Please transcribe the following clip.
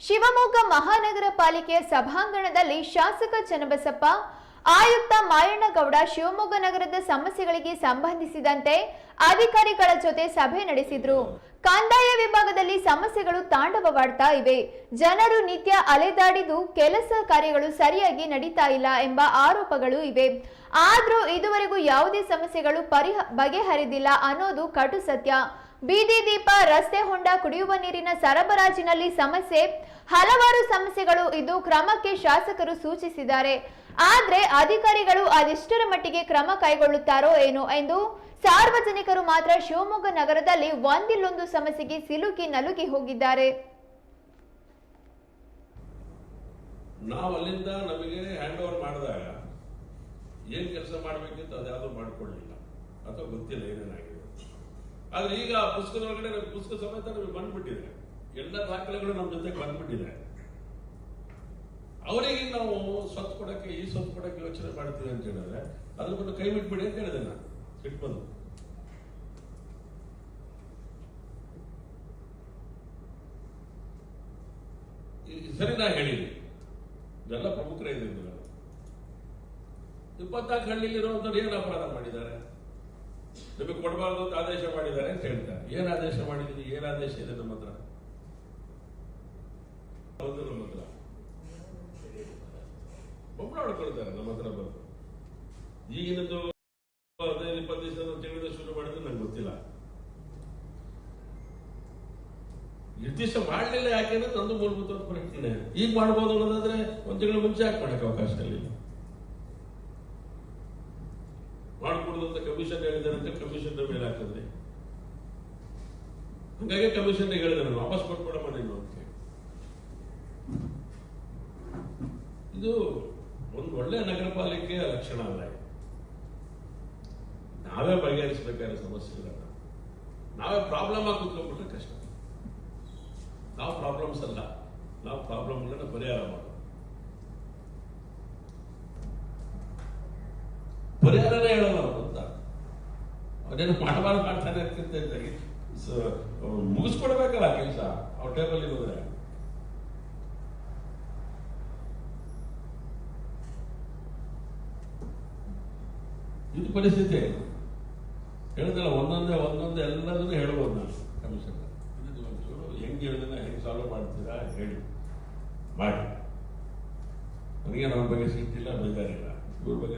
ಶಿವಮೊಗ್ಗ ಮಹಾನಗರ ಪಾಲಿಕೆಯ ಸಭಾಂಗಣದಲ್ಲಿ ಶಾಸಕ ಚನ್ನಬಸಪ್ಪ, ಆಯುಕ್ತ ಮಾಯಣ್ಣಗೌಡ ಶಿವಮೊಗ್ಗ ನಗರದ ಸಮಸ್ಯೆಗಳಿಗೆ ಸಂಬಂಧಿಸಿದಂತೆ ಅಧಿಕಾರಿಗಳ ಜೊತೆ ಸಭೆ ನಡೆಸಿದ್ರು. ಕಂದಾಯ ವಿಭಾಗದಲ್ಲಿ ಸಮಸ್ಯೆಗಳು ತಾಂಡವವಾಡ್ತಾ ಇವೆ. ಜನರು ನಿತ್ಯ ಅಲೆದಾಡಿದು ಕೆಲಸ ಕಾರ್ಯಗಳು ಸರಿಯಾಗಿ ನಡೀತಾ ಇಲ್ಲ ಎಂಬ ಆರೋಪಗಳು ಇವೆ. ಆದ್ರೂ ಇದುವರೆಗೂ ಯಾವುದೇ ಸಮಸ್ಯೆಗಳು ಬಗೆಹರಿದಿಲ್ಲ ಅನ್ನೋದು ಕಟು ಸತ್ಯ. ಬೀದಿ ದೀಪ, ರಸ್ತೆ ಹೊಂಡ, ಕುಡಿಯುವ ನೀರಿನ ಸರಬರಾಜಿನಲ್ಲಿ ಸಮಸ್ಯೆ, ಹಲವಾರು ಸಮಸ್ಯೆಗಳು ಇದ್ದು ಕ್ರಮಕ್ಕೆ ಶಾಸಕರು ಸೂಚಿಸಿದ್ದಾರೆ. ಆದ್ರೆ ಅಧಿಕಾರಿಗಳು ಅದೆಷ್ಟರ ಮಟ್ಟಿಗೆ ಕ್ರಮ ಕೈಗೊಳ್ಳುತ್ತಾರೋ ಏನೋ ಎಂದು ಸಾರ್ವಜನಿಕರು ಮಾತ್ರ ಶಿವಮೊಗ್ಗ ನಗರದಲ್ಲಿ ಒಂದಿಲ್ಲೊಂದು ಸಮಸ್ಯೆಗೆ ಸಿಲುಕಿ ನಲುಗಿ ಹೋಗಿದ್ದಾರೆ. ನಾವು ಅಲ್ಲಿಂದ ನಮಗೆ ಹ್ಯಾಂಡ್ ಓವರ್ ಮಾಡಿದಾಗ ಏನ್ ಕೆಲಸ ಮಾಡಬೇಕಿತ್ತು ಅದ್ಯಾವುದೂ ಮಾಡ್ಕೊಳ್ಳಿಲ್ಲ ಅಥವಾ ಗೊತ್ತಿಲ್ಲ ಏನೇನಾಗಿದೆ. ಆದ್ರೆ ಈಗ ಆ ಪುಸ್ತಕದ ಒಳಗಡೆ ಪುಸ್ತಕ ಸಮೇತ ನಮಗೆ ಬಂದ್ಬಿಟ್ಟಿದೆ, ಎಲ್ಲ ದಾಖಲೆಗಳು ನಮ್ಮ ಜೊತೆಗೆ ಬಂದ್ಬಿಟ್ಟಿದೆ. ಅವರಿಗೆ ನಾವು ಸ್ವತ್ತು ಕೊಡಕ್ಕೆ ಈ ಸ್ವತ್ತು ಕೊಡಕ್ಕೆ ಯೋಚನೆ ಮಾಡ್ತೀವಿ ಅಂತ ಹೇಳಿದ್ರೆ ಅದ್ರ ಬಂದು ಕೈ ಬಿಟ್ಬಿಡಿ ಅಂತ ಹೇಳಿದೆ ನಾನು ಇಟ್ಬಂದು. ಸರಿ ನಾ ಹೇಳಿದ್ವಿ, ಎಲ್ಲ ಪ್ರಮುಖರೇ ಇದ್ದಿದ್ದು. 24 ಹಳ್ಳಿಲಿರುವಂತವ್ರು ಏನು ಅಪರಾಧ ಮಾಡಿದ್ದಾರೆ, ನಿಮಗೆ ಕೊಡಬಾರ್ದು ಅಂತ ಆದೇಶ ಮಾಡಿದ್ದಾರೆ ಅಂತ ಹೇಳ್ತಾರೆ. ಏನ್ ಆದೇಶ ಮಾಡಿದೀನಿ, ಏನ್ ಆದೇಶ ಇದೆ ನಮ್ಮ ಹತ್ರ? ನಮ್ಮ ಹತ್ರ ಬೊಮ್ಮಳ ಹೊಡ್ಕೊಳ್ತಾರೆ ನಮ್ಮ ಹತ್ರ ಬಂದು. ಈಗಿನದು 15-20 ದಿವಸ ತಿಂಗಳಿಂದ ಶುರು ಮಾಡಿದ್ರೆ ನಂಗೆ ಗೊತ್ತಿಲ್ಲ. ನಿರ್ದಿಷ್ಟ ಮಾಡಲಿಲ್ಲ ಯಾಕೆ ಅನ್ನೋದು ನಂದು ಮೂಲಭೂತವಾದ ಪ್ರಶ್ನೆ. ಈಗ ಮಾಡ್ಬೋದು ಅನ್ನೋದಾದ್ರೆ 1 ತಿಂಗಳ ಮುಂಚೆ ಯಾಕೆ ಮಾಡಕ್ಕೆ ಅವಕಾಶ ಇಲ್ಲ? ಮಾಡ್ಕೊಡುದು ಅಂತ ಕಮಿಷನ್ ಹೇಳಿದ್ದಾರೆ ಅಂತ ಕಮಿಷನ್ ಮೇಲೆ ಹಾಕಿದ್ರಿ. ಹಂಗಾಗಿ ಕಮಿಷನ್ ಹೇಳಿದ್ರೆ ವಾಪಸ್ ಕೊಟ್ಬಿಡಮ್ಮ ನೀನು ಅಂತ. ಇದು ಒಂದು ಒಳ್ಳೆ ನಗರ ಪಾಲಿಕೆಯ ಲಕ್ಷಣ ಅಲ್ಲ. ನಾವೇ ಬಗೆಹರಿಸಬೇಕಾದ ಸಮಸ್ಯೆಗಳನ್ನ ನಾವೇ ಪ್ರಾಬ್ಲಮ್ ಆಗಿ ಕೂತ್ಕೊಂಡ್ಬಿಟ್ರೆ ಕಷ್ಟ. ನಾವು ಪ್ರಾಬ್ಲಮ್ಸ್ ಅಲ್ಲ, ನಾವು ಪ್ರಾಬ್ಲಮ್ಗಳನ್ನ ಪರಿಹಾರ ಮಾಡೋದು. ಪರಿಹಾರನೇ ಹೇಳಲ್ಲ ಅವರು ಅಂತ. ಅವನೇನು ಮಾಡಬಾರ್ದು ಮಾಡ್ತಾನೆ ಅಂತ ಮುಗಿಸ್ಕೊಡ್ಬೇಕಲ್ಲ ಕೆಲಸ ಅವ್ರ ಟೇಬಲ್ ಹೋದ್ರೆ. ಇದು ಪರಿಸ್ಥಿತಿ ಹೇಳಿದಲ್ಲ, ಒಂದೊಂದೇ ಎಲ್ಲದನ್ನು ಹೇಳ್ಬೋದು ನಾನು ಕಮಿಷನ್. ಹೆಂಗ್ ಹೇಳಿದ ಹೆಂಗ್ ಸಾಲ್ವ್ ಮಾಡ್ತೀರಾ ಹೇಳಿ ಮಾಡಿ. ನನಗೆ ನಮ್ಮ ಬಗ್ಗೆ ಸಿಟ್ಟಿಲ್ಲ, ಬೇಜಾರಿಲ್ಲ. ಇವ್ರ ಬಗ್ಗೆ